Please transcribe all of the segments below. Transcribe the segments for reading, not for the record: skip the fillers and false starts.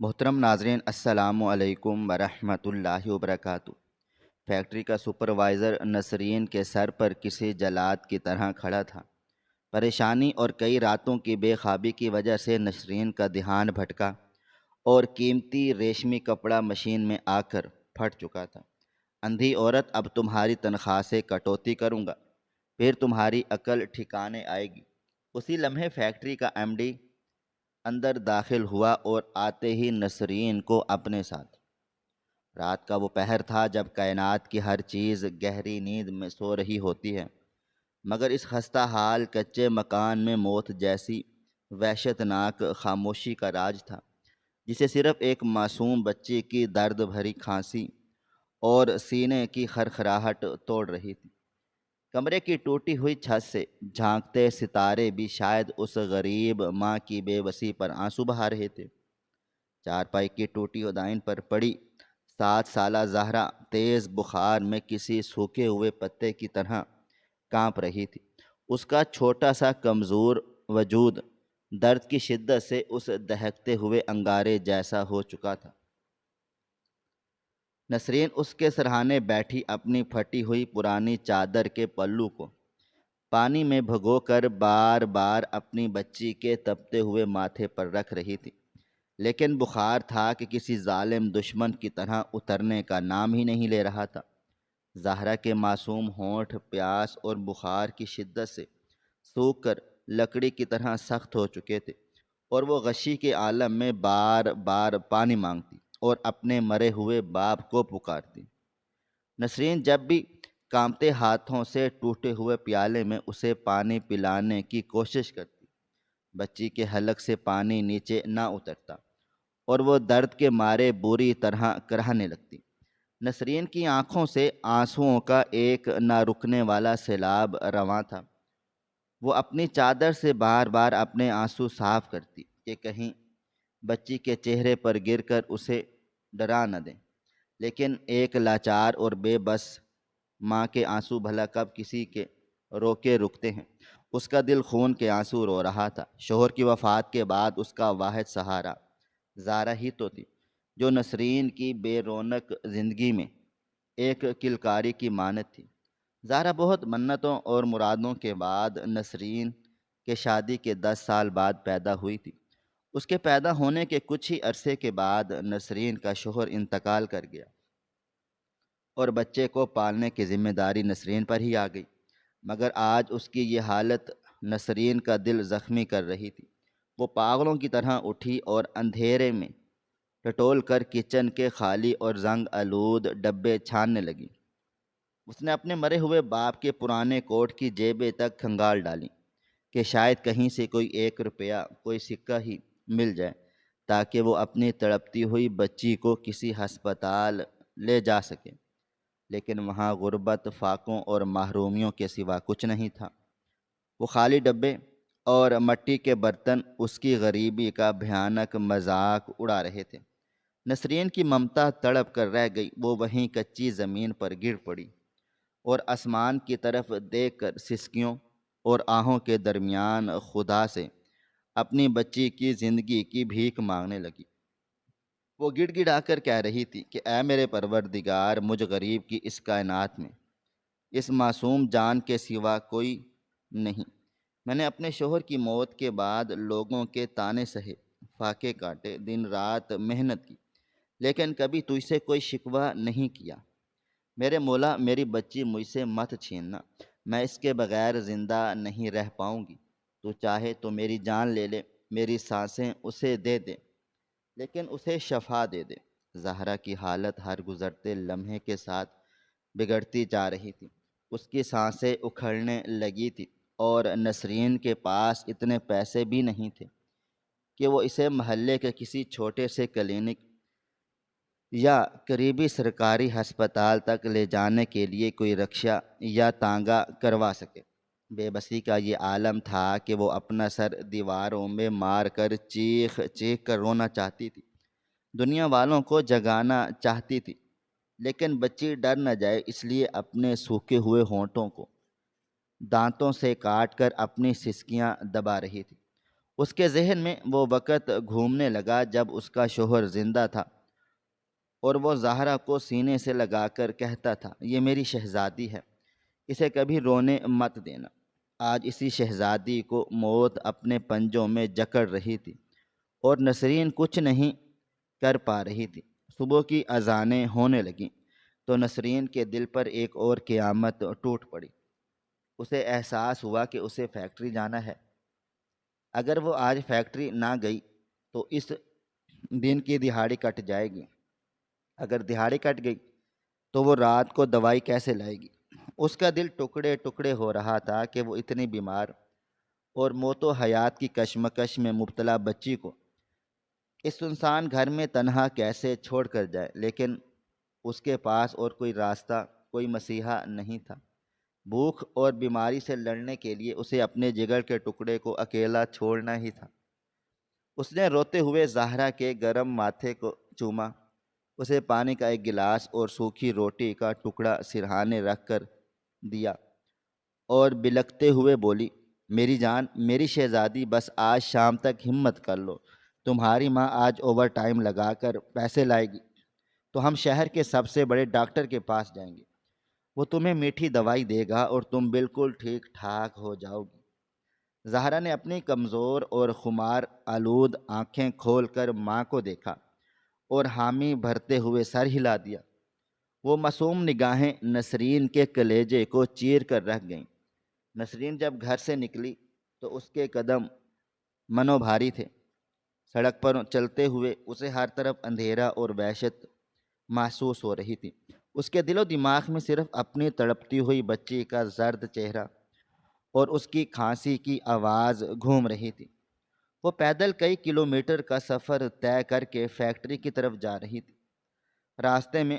محترم ناظرین، السلام علیکم ورحمۃ اللہ وبرکاتہ۔ فیکٹری کا سپروائزر نسرین کے سر پر کسی جلاد کی طرح کھڑا تھا۔ پریشانی اور کئی راتوں کی بے خوابی کی وجہ سے نسرین کا دھیان بھٹکا اور قیمتی ریشمی کپڑا مشین میں آ کر پھٹ چکا تھا۔ اندھی عورت، اب تمہاری تنخواہ سے کٹوتی کروں گا، پھر تمہاری عقل ٹھکانے آئے گی۔ اسی لمحے فیکٹری کا ایم ڈی اندر داخل ہوا اور آتے ہی نسرین کو اپنے ساتھ۔ رات کا وہ پہر تھا جب کائنات کی ہر چیز گہری نیند میں سو رہی ہوتی ہے، مگر اس خستہ حال کچے مکان میں موت جیسی وحشت ناک خاموشی کا راج تھا، جسے صرف ایک معصوم بچی کی درد بھری کھانسی اور سینے کی خرخراہٹ توڑ رہی تھی۔ کمرے کی ٹوٹی ہوئی چھت سے جھانکتے ستارے بھی شاید اس غریب ماں کی بے بسی پر آنسو بہا رہے تھے۔ چارپائی کی ٹوٹی ودائن پر پڑی 7 سالہ زہرا تیز بخار میں کسی سوکھے ہوئے پتے کی طرح کانپ رہی تھی۔ اس کا چھوٹا سا کمزور وجود درد کی شدت سے اس دہکتے ہوئے انگارے جیسا ہو چکا تھا۔ نسرین اس کے سرہانے بیٹھی اپنی پھٹی ہوئی پرانی چادر کے پلو کو پانی میں بھگو کر بار بار اپنی بچی کے تپتے ہوئے ماتھے پر رکھ رہی تھی، لیکن بخار تھا کہ کسی ظالم دشمن کی طرح اترنے کا نام ہی نہیں لے رہا تھا۔ زہرا کے معصوم ہونٹ پیاس اور بخار کی شدت سے سوکھ کر لکڑی کی طرح سخت ہو چکے تھے، اور وہ غشی کے عالم میں بار بار پانی مانگتی اور اپنے مرے ہوئے باپ کو پکارتی۔ نسرین جب بھی کانپتے ہاتھوں سے ٹوٹے ہوئے پیالے میں اسے پانی پلانے کی کوشش کرتی، بچی کے حلق سے پانی نیچے نہ اترتا اور وہ درد کے مارے بری طرح کراہنے لگتی۔ نسرین کی آنکھوں سے آنسوؤں کا ایک نہ رکنے والا سیلاب رواں تھا۔ وہ اپنی چادر سے بار بار اپنے آنسو صاف کرتی کہ کہیں بچی کے چہرے پر گر کر اسے ڈرا نہ دیں، لیکن ایک لاچار اور بے بس ماں کے آنسو بھلا کب کسی کے روکے رکتے ہیں۔ اس کا دل خون کے آنسو رو رہا تھا۔ شوہر کی وفات کے بعد اس کا واحد سہارا زارا ہی تو تھی، جو نسرین کی بے رونق زندگی میں ایک کلکاری کی مانند تھی۔ زارا بہت منتوں اور مرادوں کے بعد نسرین کے شادی کے 10 سال بعد پیدا ہوئی تھی۔ اس کے پیدا ہونے کے کچھ ہی عرصے کے بعد نسرین کا شوہر انتقال کر گیا اور بچے کو پالنے کی ذمہ داری نسرین پر ہی آ گئی، مگر آج اس کی یہ حالت نسرین کا دل زخمی کر رہی تھی۔ وہ پاگلوں کی طرح اٹھی اور اندھیرے میں ٹٹول کر کچن کے خالی اور زنگ آلود ڈبے چھاننے لگی۔ اس نے اپنے مرے ہوئے باپ کے پرانے کوٹ کی جیبیں تک کھنگال ڈالیں کہ شاید کہیں سے کوئی 1 روپیہ، کوئی سکہ ہی مل جائے تاکہ وہ اپنی تڑپتی ہوئی بچی کو کسی ہسپتال لے جا سکے، لیکن وہاں غربت، فاقوں اور محرومیوں کے سوا کچھ نہیں تھا۔ وہ خالی ڈبے اور مٹی کے برتن اس کی غریبی کا بھیانک مذاق اڑا رہے تھے۔ نسرین کی ممتا تڑپ کر رہ گئی۔ وہ وہیں کچی زمین پر گر پڑی اور آسمان کی طرف دیکھ کر سسکیوں اور آہوں کے درمیان خدا سے اپنی بچی کی زندگی کی بھیک مانگنے لگی۔ وہ گڑ گڑا کر کہہ رہی تھی کہ اے میرے پروردگار، مجھ غریب کی اس کائنات میں اس معصوم جان کے سوا کوئی نہیں۔ میں نے اپنے شوہر کی موت کے بعد لوگوں کے طعنے سہے، فاقے کاٹے، دن رات محنت کی، لیکن کبھی تجھ سے کوئی شکوہ نہیں کیا۔ میرے مولا، میری بچی مجھ سے مت چھیننا، میں اس کے بغیر زندہ نہیں رہ پاؤں گی۔ تو چاہے تو میری جان لے لے، میری سانسیں اسے دے دے، لیکن اسے شفا دے دے۔ زہرا کی حالت ہر گزرتے لمحے کے ساتھ بگڑتی جا رہی تھی۔ اس کی سانسیں اکھڑنے لگی تھی اور نسرین کے پاس اتنے پیسے بھی نہیں تھے کہ وہ اسے محلے کے کسی چھوٹے سے کلینک یا قریبی سرکاری ہسپتال تک لے جانے کے لیے کوئی رکشہ یا تانگا کروا سکے۔ بے بسی کا یہ عالم تھا کہ وہ اپنا سر دیواروں میں مار کر چیخ چیخ کر رونا چاہتی تھی، دنیا والوں کو جگانا چاہتی تھی، لیکن بچی ڈر نہ جائے اس لیے اپنے سوکھے ہوئے ہونٹوں کو دانتوں سے کاٹ کر اپنی سسکیاں دبا رہی تھی۔ اس کے ذہن میں وہ وقت گھومنے لگا جب اس کا شوہر زندہ تھا اور وہ زہرا کو سینے سے لگا کر کہتا تھا، یہ میری شہزادی ہے، اسے کبھی رونے مت دینا۔ آج اسی شہزادی کو موت اپنے پنجوں میں جکڑ رہی تھی اور نسرین کچھ نہیں کر پا رہی تھی۔ صبح کی اذانیں ہونے لگیں تو نسرین کے دل پر ایک اور قیامت ٹوٹ پڑی۔ اسے احساس ہوا کہ اسے فیکٹری جانا ہے۔ اگر وہ آج فیکٹری نہ گئی تو اس دن کی دہاڑی کٹ جائے گی۔ اگر دہاڑی کٹ گئی تو وہ رات کو دوائی کیسے لائے گی؟ اس کا دل ٹکڑے ٹکڑے ہو رہا تھا کہ وہ اتنی بیمار اور موت و حیات کی کشمکش میں مبتلا بچی کو اس سنسان گھر میں تنہا کیسے چھوڑ کر جائے، لیکن اس کے پاس اور کوئی راستہ، کوئی مسیحا نہیں تھا۔ بھوک اور بیماری سے لڑنے کے لیے اسے اپنے جگر کے ٹکڑے کو اکیلا چھوڑنا ہی تھا۔ اس نے روتے ہوئے زہرا کے گرم ماتھے کو چوما، اسے پانی کا ایک گلاس اور سوکھی روٹی کا ٹکڑا سرہانے رکھ کر دیا اور بلکتے ہوئے بولی، میری جان، میری شہزادی، بس آج شام تک ہمت کر لو۔ تمہاری ماں آج اوور ٹائم لگا کر پیسے لائے گی تو ہم شہر کے سب سے بڑے ڈاکٹر کے پاس جائیں گے۔ وہ تمہیں میٹھی دوائی دے گا اور تم بالکل ٹھیک ٹھاک ہو جاؤ گی۔ زہرا نے اپنی کمزور اور خمار آلود آنکھیں کھول کر ماں کو دیکھا اور حامی بھرتے ہوئے سر ہلا دیا۔ وہ معصوم نگاہیں نسرین کے کلیجے کو چیر کر رکھ گئیں۔ نسرین جب گھر سے نکلی تو اس کے قدم منو بھاری تھے۔ سڑک پر چلتے ہوئے اسے ہر طرف اندھیرا اور وحشت محسوس ہو رہی تھی۔ اس کے دل و دماغ میں صرف اپنی تڑپتی ہوئی بچی کا زرد چہرہ اور اس کی کھانسی کی آواز گھوم رہی تھی۔ وہ پیدل کئی کلومیٹر کا سفر طے کر کے فیکٹری کی طرف جا رہی تھی۔ راستے میں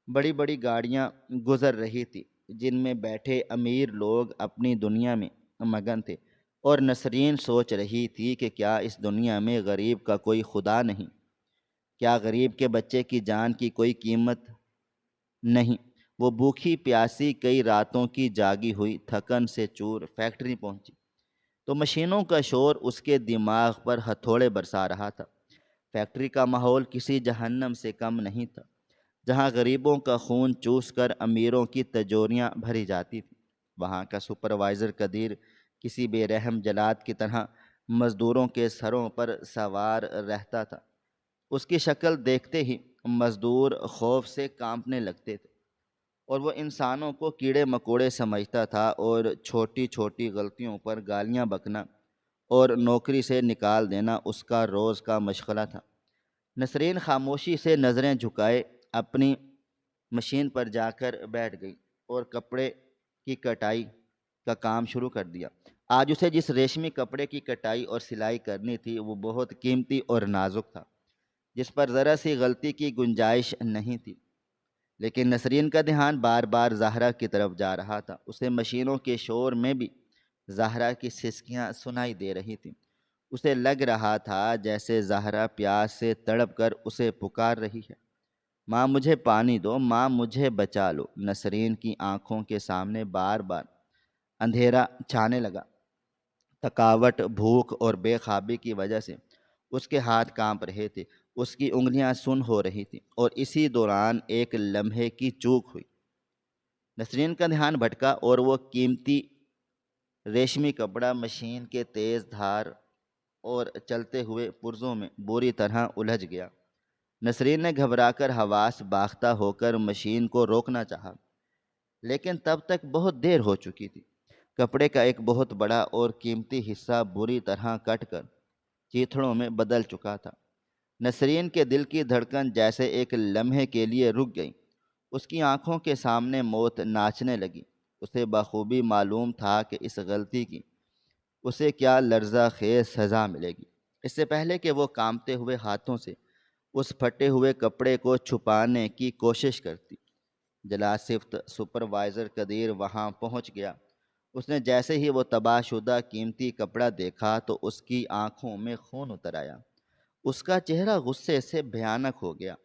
بڑی بڑی گاڑیاں گزر رہی تھی جن میں بیٹھے امیر لوگ اپنی دنیا میں مگن تھے، اور نسرین سوچ رہی تھی کہ کیا اس دنیا میں غریب کا کوئی خدا نہیں؟ کیا غریب کے بچے کی جان کی کوئی قیمت نہیں؟ وہ بھوکی پیاسی کئی راتوں کی جاگی ہوئی تھکن سے چور فیکٹری پہنچی تو مشینوں کا شور اس کے دماغ پر ہتھوڑے برسا رہا تھا۔ فیکٹری کا ماحول کسی جہنم سے کم نہیں تھا، جہاں غریبوں کا خون چوس کر امیروں کی تجوریاں بھری جاتی تھیں۔ وہاں کا سپروائزر قدیر کسی بے رحم جلاد کی طرح مزدوروں کے سروں پر سوار رہتا تھا۔ اس کی شکل دیکھتے ہی مزدور خوف سے کانپنے لگتے تھے، اور وہ انسانوں کو کیڑے مکوڑے سمجھتا تھا اور چھوٹی چھوٹی غلطیوں پر گالیاں بکنا اور نوکری سے نکال دینا اس کا روز کا مشغلہ تھا۔ نسرین خاموشی سے نظریں جھکائے اپنی مشین پر جا کر بیٹھ گئی اور کپڑے کی کٹائی کا کام شروع کر دیا۔ آج اسے جس ریشمی کپڑے کی کٹائی اور سلائی کرنی تھی وہ بہت قیمتی اور نازک تھا، جس پر ذرا سی غلطی کی گنجائش نہیں تھی۔ لیکن نسرین کا دھیان بار بار زہرا کی طرف جا رہا تھا۔ اسے مشینوں کے شور میں بھی زہرا کی سسکیاں سنائی دے رہی تھیں۔ اسے لگ رہا تھا جیسے زہرا پیاس سے تڑپ کر اسے پکار رہی ہے، ماں مجھے پانی دو، ماں مجھے بچا لو۔ نسرین کی آنکھوں کے سامنے بار بار اندھیرا چھانے لگا۔ تھکاوٹ، بھوک اور بے خوابی کی وجہ سے اس کے ہاتھ کانپ رہے تھے، اس کی انگلیاں سن ہو رہی تھیں، اور اسی دوران ایک لمحے کی چوک ہوئی۔ نسرین کا دھیان بھٹکا اور وہ قیمتی ریشمی کپڑا مشین کے تیز دھار اور چلتے ہوئے پرزوں میں بری طرح الجھ گیا۔ نسرین نے گھبرا کر حواس باختہ ہو کر مشین کو روکنا چاہا، لیکن تب تک بہت دیر ہو چکی تھی۔ کپڑے کا ایک بہت بڑا اور قیمتی حصہ بری طرح کٹ کر چیتھڑوں میں بدل چکا تھا۔ نسرین کے دل کی دھڑکن جیسے ایک لمحے کے لیے رک گئی۔ اس کی آنکھوں کے سامنے موت ناچنے لگی۔ اسے بخوبی معلوم تھا کہ اس غلطی کی اسے کیا لرزہ خیز سزا ملے گی۔ اس سے پہلے کہ وہ کانپتے ہوئے ہاتھوں سے اس پھٹے ہوئے کپڑے کو چھپانے کی کوشش کرتی، جلا صفت سپروائزر قدیر وہاں پہنچ گیا۔ اس نے جیسے ہی وہ تباہ شدہ قیمتی کپڑا دیکھا تو اس کی آنکھوں میں خون اتر آیا۔ اس کا چہرہ غصے سے بھیانک ہو گیا۔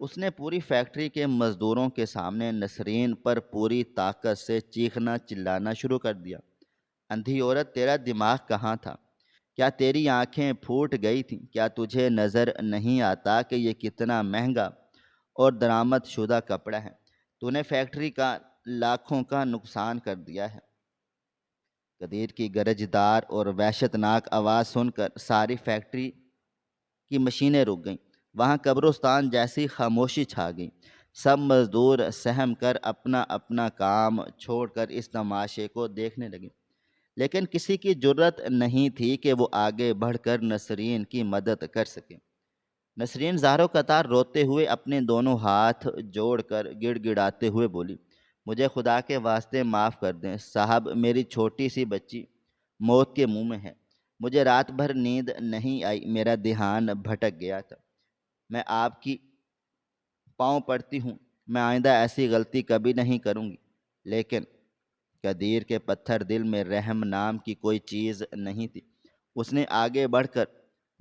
اس نے پوری فیکٹری کے مزدوروں کے سامنے نسرین پر پوری طاقت سے چیخنا چلانا شروع کر دیا، اندھی عورت، تیرا دماغ کہاں تھا؟ کیا تیری آنکھیں پھوٹ گئی تھیں؟ کیا تجھے نظر نہیں آتا کہ یہ کتنا مہنگا اور درآمد شدہ کپڑا ہے؟ تو نے فیکٹری کا لاکھوں کا نقصان کر دیا ہے۔ قدیر کی گرجدار اور وحشت ناک آواز سن کر ساری فیکٹری کی مشینیں رک گئیں۔ وہاں قبرستان جیسی خاموشی چھا گئی۔ سب مزدور سہم کر اپنا اپنا کام چھوڑ کر اس تماشے کو دیکھنے لگے، لیکن کسی کی جرت نہیں تھی کہ وہ آگے بڑھ کر نسرین کی مدد کر سکے۔ نسرین زاروں قطار روتے ہوئے اپنے دونوں ہاتھ جوڑ کر گڑ گڑاتے ہوئے بولی، مجھے خدا کے واسطے معاف کر دیں صاحب، میری چھوٹی سی بچی موت کے منہ میں ہے۔ مجھے رات بھر نیند نہیں آئی، میرا دھیان بھٹک گیا تھا۔ میں آپ کی پاؤں پڑتی ہوں، میں آئندہ ایسی غلطی کبھی نہیں کروں گی۔ لیکن قدیر کے پتھر دل میں رحم نام کی کوئی چیز نہیں تھی۔ اس نے آگے بڑھ کر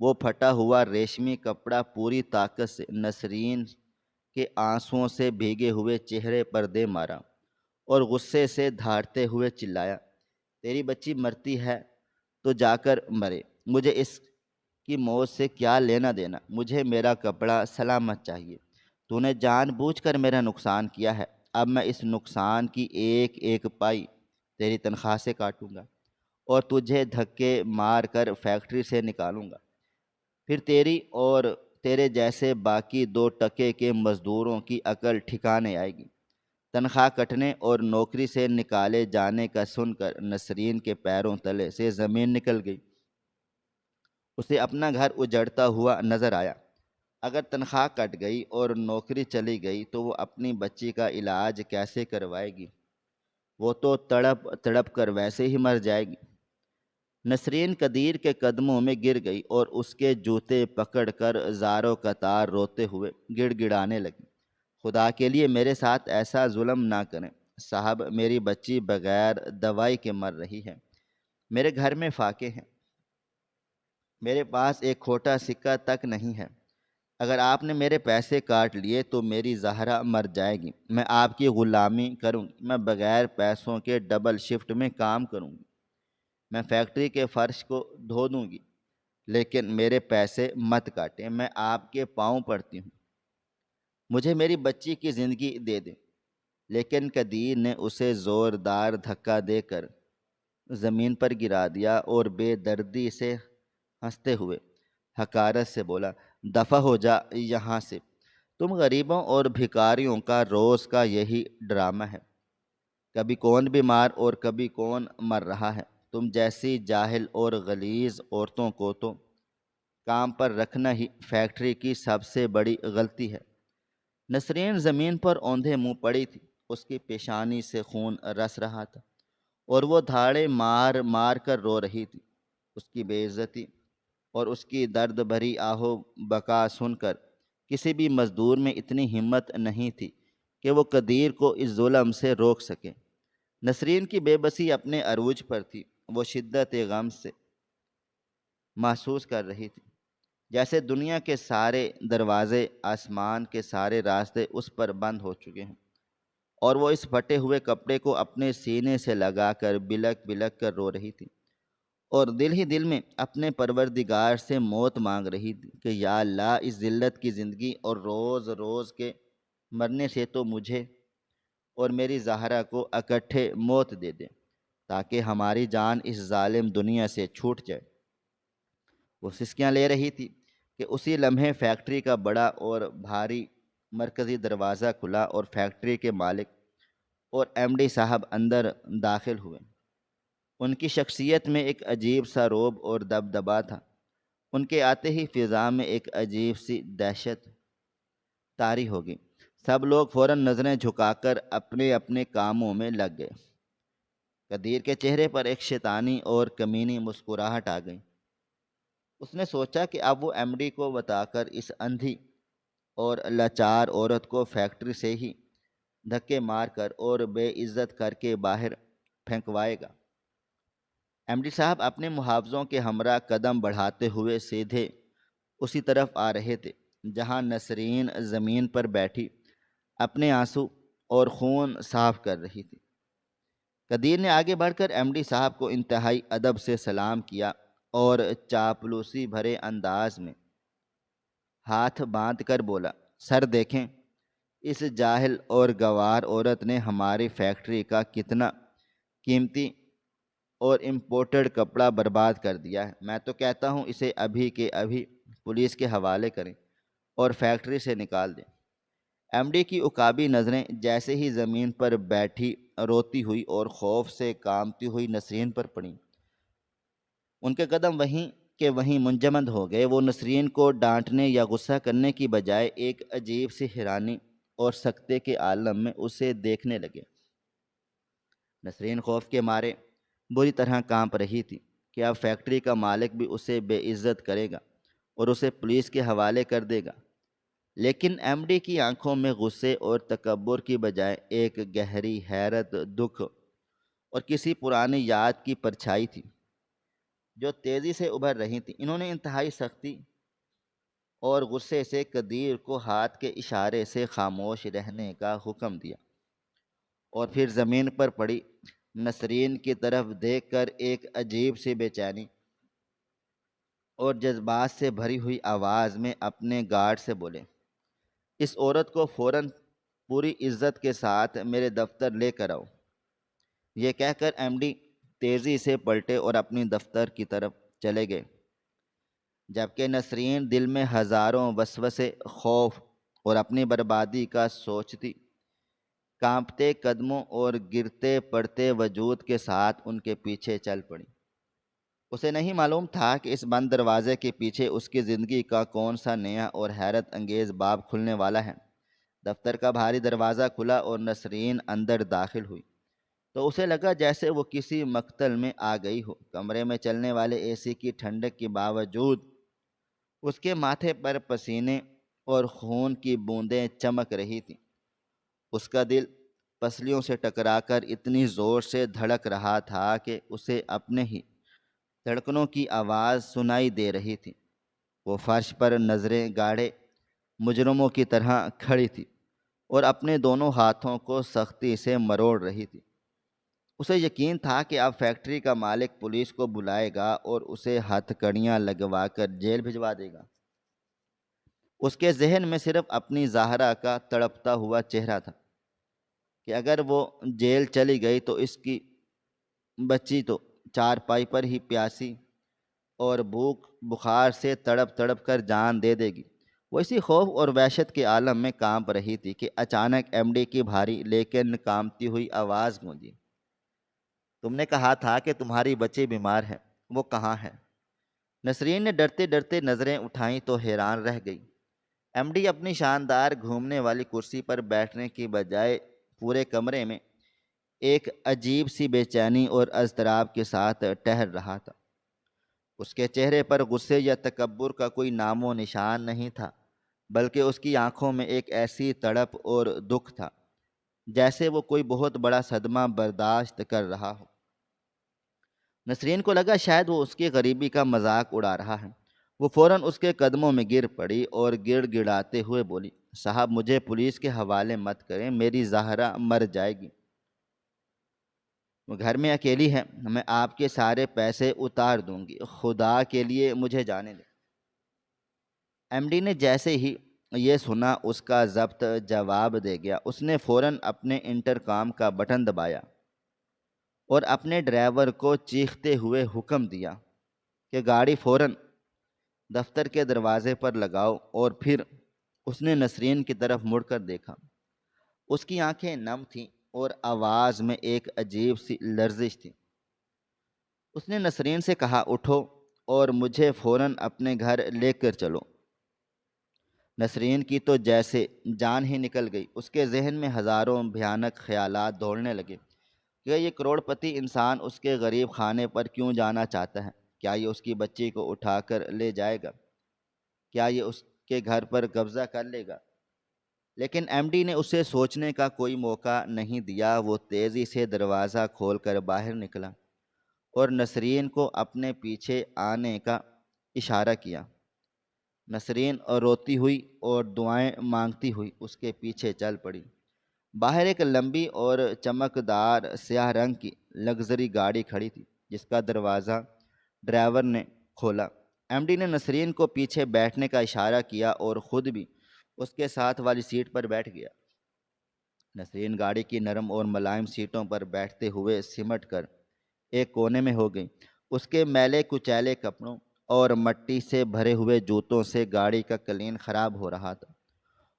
وہ پھٹا ہوا ریشمی کپڑا پوری طاقت سے نسرین کے آنسوؤں سے بھیگے ہوئے چہرے پر دے مارا اور غصے سے دھاڑتے ہوئے چلایا، تیری بچی مرتی ہے تو جا کر مرے، مجھے اس کی موت سے کیا لینا دینا؟ مجھے میرا کپڑا سلامت چاہیے۔ تو نے جان بوجھ کر میرا نقصان کیا ہے، اب میں اس نقصان کی ایک ایک پائی تیری تنخواہ سے کاٹوں گا اور تجھے دھکے مار کر فیکٹری سے نکالوں گا۔ پھر تیری اور تیرے جیسے باقی 2 کے مزدوروں کی عقل ٹھکانے آئے گی۔ تنخواہ کٹنے اور نوکری سے نکالے جانے کا سن کر نسرین کے پیروں تلے سے زمین نکل گئی۔ اسے اپنا گھر اجڑتا ہوا نظر آیا۔ اگر تنخواہ کٹ گئی اور نوکری چلی گئی تو وہ اپنی بچی کا علاج کیسے کروائے گی؟ وہ تو تڑپ تڑپ کر ویسے ہی مر جائے گی۔ نسرین قدیر کے قدموں میں گر گئی اور اس کے جوتے پکڑ کر زاروں قطار روتے ہوئے گڑ گڑانے لگی، خدا کے لیے میرے ساتھ ایسا ظلم نہ کریں صاحب، میری بچی بغیر دوائی کے مر رہی ہے، میرے گھر میں فاقے ہیں، میرے پاس ایک کھوٹا سکہ تک نہیں ہے۔ اگر آپ نے میرے پیسے کاٹ لیے تو میری زہرا مر جائے گی، میں آپ کی غلامی کروں گی، میں بغیر پیسوں کے ڈبل شفٹ میں کام کروں گی، میں فیکٹری کے فرش کو دھو دوں گی، لیکن میرے پیسے مت کاٹیں، میں آپ کے پاؤں پڑتی ہوں، مجھے میری بچی کی زندگی دے دیں۔ لیکن قدیر نے اسے زوردار دھکا دے کر زمین پر گرا دیا اور بے دردی سے ہنستے ہوئے حقارت سے بولا، دفع ہو جا یہاں سے، تم غریبوں اور بھکاریوں کا روز کا یہی ڈرامہ ہے، کبھی کون بیمار اور کبھی کون مر رہا ہے، تم جیسی جاہل اور غلیظ عورتوں کو تو کام پر رکھنا ہی فیکٹری کی سب سے بڑی غلطی ہے۔ نسرین زمین پر اوندھے منہ پڑی تھی، اس کی پیشانی سے خون رس رہا تھا اور وہ دھاڑے مار مار کر رو رہی تھی۔ اس کی بے عزتی اور اس کی درد بھری آہو بکا سن کر کسی بھی مزدور میں اتنی ہمت نہیں تھی کہ وہ قدیر کو اس ظلم سے روک سکے۔ نسرین کی بے بسی اپنے عروج پر تھی، وہ شدت غم سے محسوس کر رہی تھی، جیسے دنیا کے سارے دروازے، آسمان کے سارے راستے اس پر بند ہو چکے ہیں، اور وہ اس پھٹے ہوئے کپڑے کو اپنے سینے سے لگا کر بلک بلک کر رو رہی تھی اور دل ہی دل میں اپنے پروردگار سے موت مانگ رہی تھی کہ یا اللہ، اس ذلت کی زندگی اور روز روز کے مرنے سے تو مجھے اور میری زہرا کو اکٹھے موت دے دے تاکہ ہماری جان اس ظالم دنیا سے چھوٹ جائے۔ وہ سسکیاں لے رہی تھی کہ اسی لمحے فیکٹری کا بڑا اور بھاری مرکزی دروازہ کھلا اور فیکٹری کے مالک اور ایم ڈی صاحب اندر داخل ہوئے۔ ان کی شخصیت میں ایک عجیب سا رعب اور دبدبا تھا۔ ان کے آتے ہی فضا میں ایک عجیب سی دہشت طاری ہو گئی۔ سب لوگ فوراً نظریں جھکا کر اپنے اپنے کاموں میں لگ گئے۔ قدیر کے چہرے پر ایک شیطانی اور کمینی مسکراہٹ آ گئی۔ اس نے سوچا کہ اب وہ ایم ڈی کو بتا کر اس اندھی اور لاچار عورت کو فیکٹری سے ہی دھکے مار کر اور بے عزت کر کے باہر پھینکوائے گا۔ ایم ڈی صاحب اپنے محافظوں کے ہمراہ قدم بڑھاتے ہوئے سیدھے اسی طرف آ رہے تھے جہاں نسرین زمین پر بیٹھی اپنے آنسو اور خون صاف کر رہی تھی۔ قدیر نے آگے بڑھ کر ایم ڈی صاحب کو انتہائی ادب سے سلام کیا اور چاپلوسی بھرے انداز میں ہاتھ باندھ کر بولا، سر دیکھیں، اس جاہل اور گوار عورت نے ہماری فیکٹری کا کتنا قیمتی اور امپورٹڈ کپڑا برباد کر دیا ہے۔ میں تو کہتا ہوں اسے ابھی کے ابھی پولیس کے حوالے کریں اور فیکٹری سے نکال دیں۔ ایم ڈی کی عقابی نظریں جیسے ہی زمین پر بیٹھی روتی ہوئی اور خوف سے کانپتی ہوئی نسرین پر پڑیں، ان کے قدم وہیں کہ وہیں منجمد ہو گئے۔ وہ نسرین کو ڈانٹنے یا غصہ کرنے کی بجائے ایک عجیب سی حیرانی اور سکتے کے عالم میں اسے دیکھنے لگے۔ نسرین خوف کے مارے بری طرح کانپ رہی تھی کہ اب فیکٹری کا مالک بھی اسے بے عزت کرے گا اور اسے پولیس کے حوالے کر دے گا، لیکن ایم ڈی کی آنکھوں میں غصے اور تکبر کی بجائے ایک گہری حیرت، دکھ اور کسی پرانی یاد کی پرچھائی تھی جو تیزی سے ابھر رہی تھی۔ انہوں نے انتہائی سختی اور غصے سے قدیر کو ہاتھ کے اشارے سے خاموش رہنے کا حکم دیا، اور پھر زمین پر پڑی نسرین کی طرف دیکھ کر ایک عجیب سی بے چینی اور جذبات سے بھری ہوئی آواز میں اپنے گارڈ سے بولے، اس عورت کو فوراً پوری عزت کے ساتھ میرے دفتر لے کر آؤ۔ یہ کہہ کر ایم ڈی تیزی سے پلٹے اور اپنی دفتر کی طرف چلے گئے، جبکہ نسرین دل میں ہزاروں وسوسے، خوف اور اپنی بربادی کا سوچتی، کانپتے قدموں اور گرتے پڑتے وجود کے ساتھ ان کے پیچھے چل پڑی۔ اسے نہیں معلوم تھا کہ اس بند دروازے کے پیچھے اس کی زندگی کا کون سا نیا اور حیرت انگیز باب کھلنے والا ہے۔ دفتر کا بھاری دروازہ کھلا اور نسرین اندر داخل ہوئی تو اسے لگا جیسے وہ کسی مقتل میں آ گئی ہو۔ کمرے میں چلنے والے اے سی کی ٹھنڈک کے باوجود اس کے ماتھے پر پسینے اور خون کی بوندیں چمک رہی تھیں۔ اس کا دل پسلیوں سے ٹکرا کر اتنی زور سے دھڑک رہا تھا کہ اسے اپنے ہی دھڑکنوں کی آواز سنائی دے رہی تھی۔ وہ فرش پر نظریں گاڑے مجرموں کی طرح کھڑی تھی اور اپنے دونوں ہاتھوں کو سختی سے مروڑ رہی تھی۔ اسے یقین تھا کہ اب فیکٹری کا مالک پولیس کو بلائے گا اور اسے ہتھ کڑیاں لگوا کر جیل بھجوا دے گا۔ اس کے ذہن میں صرف اپنی زہرا کا تڑپتا ہوا چہرہ تھا کہ اگر وہ جیل چلی گئی تو اس کی بچی تو چارپائی پر ہی پیاسی اور بھوک بخار سے تڑپ تڑپ کر جان دے دے گی۔ وہ اسی خوف اور وحشت کے عالم میں کانپ رہی تھی کہ اچانک ایم ڈی کی بھاری لیکن کانپتی ہوئی آواز گونجی، تم نے کہا تھا کہ تمہاری بچی بیمار ہے، وہ کہاں ہے؟ نسرین نے ڈرتے ڈرتے نظریں اٹھائیں تو حیران رہ گئی۔ ایم ڈی اپنی شاندار گھومنے والی کرسی پر بیٹھنے کی بجائے پورے کمرے میں ایک عجیب سی بے چینی اور اضطراب کے ساتھ ٹہل رہا تھا۔ اس کے چہرے پر غصے یا تکبر کا کوئی نام و نشان نہیں تھا، بلکہ اس کی آنکھوں میں ایک ایسی تڑپ اور دکھ تھا جیسے وہ کوئی بہت بڑا صدمہ برداشت کر رہا ہو۔ نسرین کو لگا شاید وہ اس کی غریبی کا مذاق اڑا رہا ہے۔ وہ فوراً اس کے قدموں میں گر پڑی اور گڑ گڑاتے ہوئے بولی، صاحب مجھے پولیس کے حوالے مت کریں، میری زہرا مر جائے گی، وہ گھر میں اکیلی ہے، میں آپ کے سارے پیسے اتار دوں گی، خدا کے لیے مجھے جانے دیں۔ ایم ڈی نے جیسے ہی یہ سنا اس کا ضبط جواب دے گیا۔ اس نے فوراً اپنے انٹرکام کا بٹن دبایا اور اپنے ڈرائیور کو چیختے ہوئے حکم دیا کہ گاڑی فوراً دفتر کے دروازے پر لگاؤ، اور پھر اس نے نسرین کی طرف مڑ کر دیکھا۔ اس کی آنکھیں نم تھیں اور آواز میں ایک عجیب سی لرزش تھی۔ اس نے نسرین سے کہا، اٹھو اور مجھے فوراً اپنے گھر لے کر چلو۔ نسرین کی تو جیسے جان ہی نکل گئی۔ اس کے ذہن میں ہزاروں بھیانک خیالات دوڑنے لگے کہ یہ کروڑ پتی انسان اس کے غریب خانے پر کیوں جانا چاہتا ہے؟ کیا یہ اس کی بچی کو اٹھا کر لے جائے گا؟ کیا یہ اس کے گھر پر قبضہ کر لے گا؟ لیکن ایم ڈی نے اسے سوچنے کا کوئی موقع نہیں دیا۔ وہ تیزی سے دروازہ کھول کر باہر نکلا اور نسرین کو اپنے پیچھے آنے کا اشارہ کیا۔ نسرین روتی ہوئی اور دعائیں مانگتی ہوئی اس کے پیچھے چل پڑی۔ باہر ایک لمبی اور چمکدار سیاہ رنگ کی لگژری گاڑی کھڑی تھی، جس کا دروازہ ڈرائیور نے کھولا۔ ایم ڈی نے نسرین کو پیچھے بیٹھنے کا اشارہ کیا اور خود بھی اس کے ساتھ والی سیٹ پر بیٹھ گیا۔ نسرین گاڑی کی نرم اور ملائم سیٹوں پر بیٹھتے ہوئے سمٹ کر ایک کونے میں ہو گئی۔ اس کے میلے کچیلے کپڑوں اور مٹی سے بھرے ہوئے جوتوں سے گاڑی کا کلین خراب ہو رہا تھا،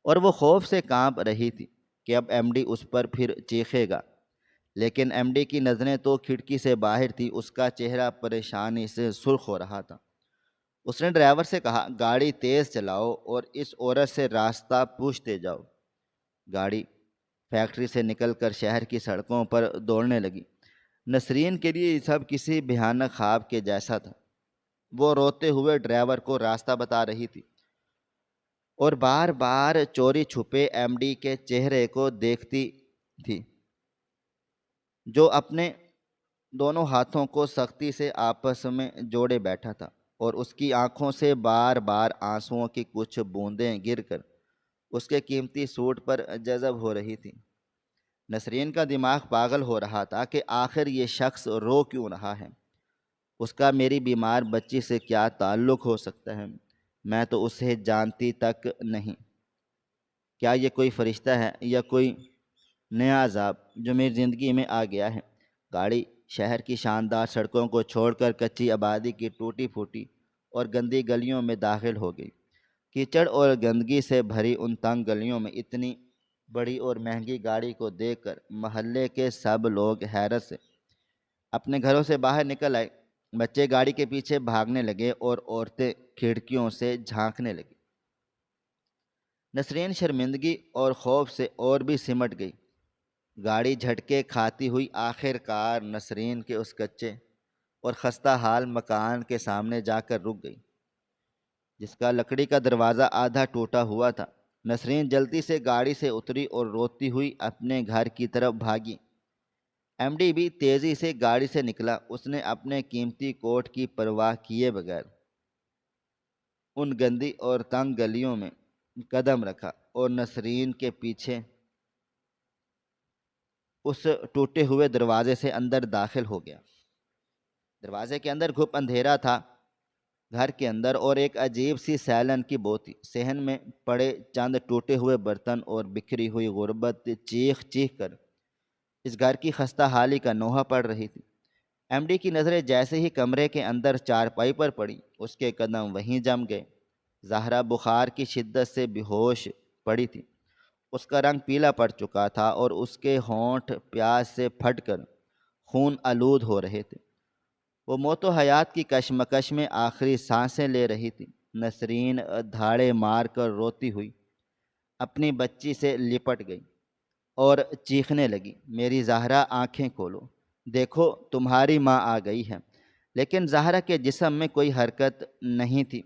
اور وہ خوف سے کانپ رہی تھی کہ اب ایم ڈی اس پر پھر چیخے گا۔ لیکن ایم ڈی کی نظریں تو کھڑکی سے باہر تھی، اس کا چہرہ پریشانی سے سرخ ہو رہا تھا۔ اس نے ڈرائیور سے کہا، گاڑی تیز چلاؤ اور اس عورت سے راستہ پوچھتے جاؤ۔ گاڑی فیکٹری سے نکل کر شہر کی سڑکوں پر دوڑنے لگی۔ نسرین کے لیے یہ سب کسی بھیانک خواب کے جیسا تھا۔ وہ روتے ہوئے ڈرائیور کو راستہ بتا رہی تھی اور بار بار چوری چھپے ایم ڈی کے چہرے کو دیکھتی تھی، جو اپنے دونوں ہاتھوں کو سختی سے آپس میں جوڑے بیٹھا تھا، اور اس کی آنکھوں سے بار بار آنسوؤں کی کچھ بوندیں گر کر اس کے قیمتی سوٹ پر جذب ہو رہی تھی۔ نسرین کا دماغ پاگل ہو رہا تھا کہ آخر یہ شخص رو کیوں رہا ہے؟ اس کا میری بیمار بچی سے کیا تعلق ہو سکتا ہے؟ میں تو اسے جانتی تک نہیں۔ کیا یہ کوئی فرشتہ ہے یا کوئی نیا عذاب جو میری زندگی میں آ گیا ہے؟ گاڑی شہر کی شاندار سڑکوں کو چھوڑ کر کچی آبادی کی ٹوٹی پھوٹی اور گندی گلیوں میں داخل ہو گئی۔ کیچڑ اور گندگی سے بھری ان تنگ گلیوں میں اتنی بڑی اور مہنگی گاڑی کو دیکھ کر محلے کے سب لوگ حیرت سے اپنے گھروں سے باہر نکل آئے۔ بچے گاڑی کے پیچھے بھاگنے لگے اور عورتیں کھڑکیوں سے جھانکنے لگی۔ نسرین شرمندگی اور خوف سے اور بھی سمٹ گئی۔ گاڑی جھٹکے کھاتی ہوئی آخر کار نسرین کے اس کچے اور خستہ حال مکان کے سامنے جا کر رک گئی، جس کا لکڑی کا دروازہ آدھا ٹوٹا ہوا تھا۔ نسرین جلدی سے گاڑی سے اتری اور روتی ہوئی اپنے گھر کی طرف بھاگی۔ ایم ڈی بھی تیزی سے گاڑی سے نکلا۔ اس نے اپنے قیمتی کوٹ کی پرواہ کیے بغیر ان گندی اور تنگ گلیوں میں قدم رکھا اور نسرین کے پیچھے اس ٹوٹے ہوئے دروازے سے اندر داخل ہو گیا۔ دروازے کے اندر گھپ اندھیرا تھا۔ گھر کے اندر اور ایک عجیب سی سیلن کی بو تھی۔ صحن میں پڑے چند ٹوٹے ہوئے برتن اور بکھری ہوئی غربت چیخ چیخ کر اس گھر کی خستہ حالی کا نوحہ پڑ رہی تھی۔ ایم ڈی کی نظریں جیسے ہی کمرے کے اندر چارپائی پر پڑی، اس کے قدم وہیں جم گئے۔ زہرا بخار کی شدت سے بے ہوش پڑی تھی۔ اس کا رنگ پیلا پڑ چکا تھا اور اس کے ہونٹ پیاس سے پھٹ کر خون آلود ہو رہے تھے۔ وہ موت و حیات کی کشمکش میں آخری سانسیں لے رہی تھی۔ نسرین دھاڑے مار کر روتی ہوئی اپنی بچی سے لپٹ گئی اور چیخنے لگی، میری زہرا آنکھیں کھولو، دیکھو تمہاری ماں آ گئی ہے۔ لیکن زہرا کے جسم میں کوئی حرکت نہیں تھی۔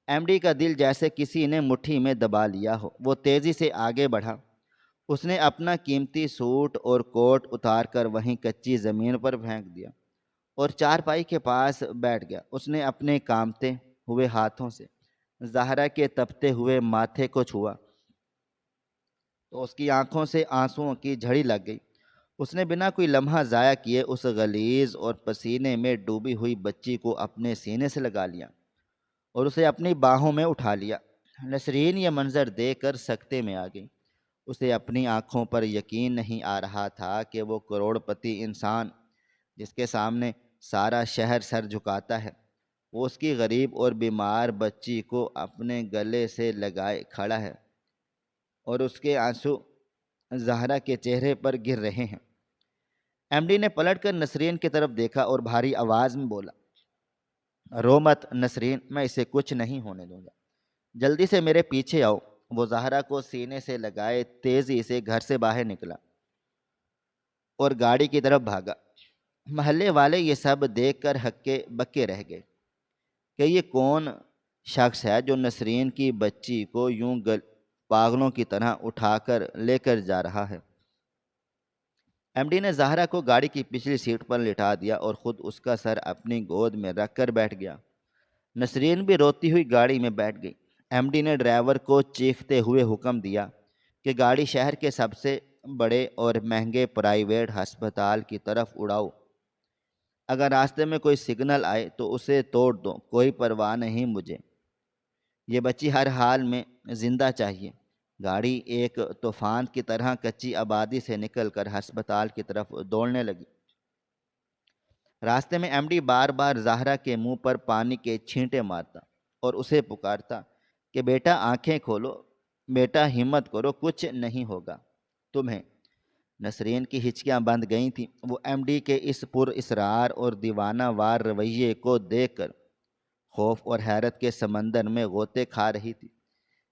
ایم ڈی کا دل جیسے کسی نے مٹھی میں دبا لیا ہو۔ وہ تیزی سے آگے بڑھا۔ اس نے اپنا قیمتی سوٹ اور کوٹ اتار کر وہیں کچی زمین پر پھینک دیا اور چارپائی کے پاس بیٹھ گیا۔ اس نے اپنے کانپتے ہوئے ہاتھوں سے زہرا کے تپتے ہوئے ماتھے کو چھوا تو اس کی آنکھوں سے آنسوؤں کی جھڑی لگ گئی۔ اس نے بنا کوئی لمحہ ضائع کیے اس غلیظ اور پسینے میں ڈوبی ہوئی بچی کو اپنے سینے سے لگا لیا اور اسے اپنی باہوں میں اٹھا لیا۔ نسرین یہ منظر دیکھ کر سکتے میں آ گئی۔ اسے اپنی آنکھوں پر یقین نہیں آ رہا تھا کہ وہ کروڑ پتی انسان جس کے سامنے سارا شہر سر جھکاتا ہے، وہ اس کی غریب اور بیمار بچی کو اپنے گلے سے لگائے کھڑا ہے اور اس کے آنسو زہرا کے چہرے پر گر رہے ہیں۔ ایم ڈی نے پلٹ کر نسرین کی طرف دیکھا اور بھاری آواز میں بولا، رو مت نسرین، میں اسے کچھ نہیں ہونے دوں گا، جلدی سے میرے پیچھے آؤ۔ وہ زہرا کو سینے سے لگائے تیزی سے گھر سے باہر نکلا اور گاڑی کی طرف بھاگا۔ محلے والے یہ سب دیکھ کر ہکے بکے رہ گئے کہ یہ کون شخص ہے جو نسرین کی بچی کو یوں پاگلوں کی طرح اٹھا کر لے کر جا رہا ہے۔ ایم ڈی نے زہرا کو گاڑی کی پچھلی سیٹ پر لٹا دیا اور خود اس کا سر اپنی گود میں رکھ کر بیٹھ گیا۔ نسرین بھی روتی ہوئی گاڑی میں بیٹھ گئی۔ ایم ڈی نے ڈرائیور کو چیختے ہوئے حکم دیا کہ گاڑی شہر کے سب سے بڑے اور مہنگے پرائیویٹ ہسپتال کی طرف اڑاؤ۔ اگر راستے میں کوئی سگنل آئے تو اسے توڑ دو، کوئی پرواہ نہیں مجھے، یہ بچی ہر حال میں زندہ چاہیے۔ گاڑی ایک طوفان کی طرح کچی آبادی سے نکل کر ہسپتال کی طرف دوڑنے لگی۔ راستے میں ایم ڈی بار بار زہرا کے منہ پر پانی کے چھینٹے مارتا اور اسے پکارتا کہ بیٹا آنکھیں کھولو، بیٹا ہمت کرو، کچھ نہیں ہوگا تمہیں۔ نسرین کی ہچکیاں بند گئی تھیں۔ وہ ایم ڈی کے اس پر اصرار اور دیوانہ وار رویے کو دیکھ کر خوف اور حیرت کے سمندر میں غوطے کھا رہی تھی۔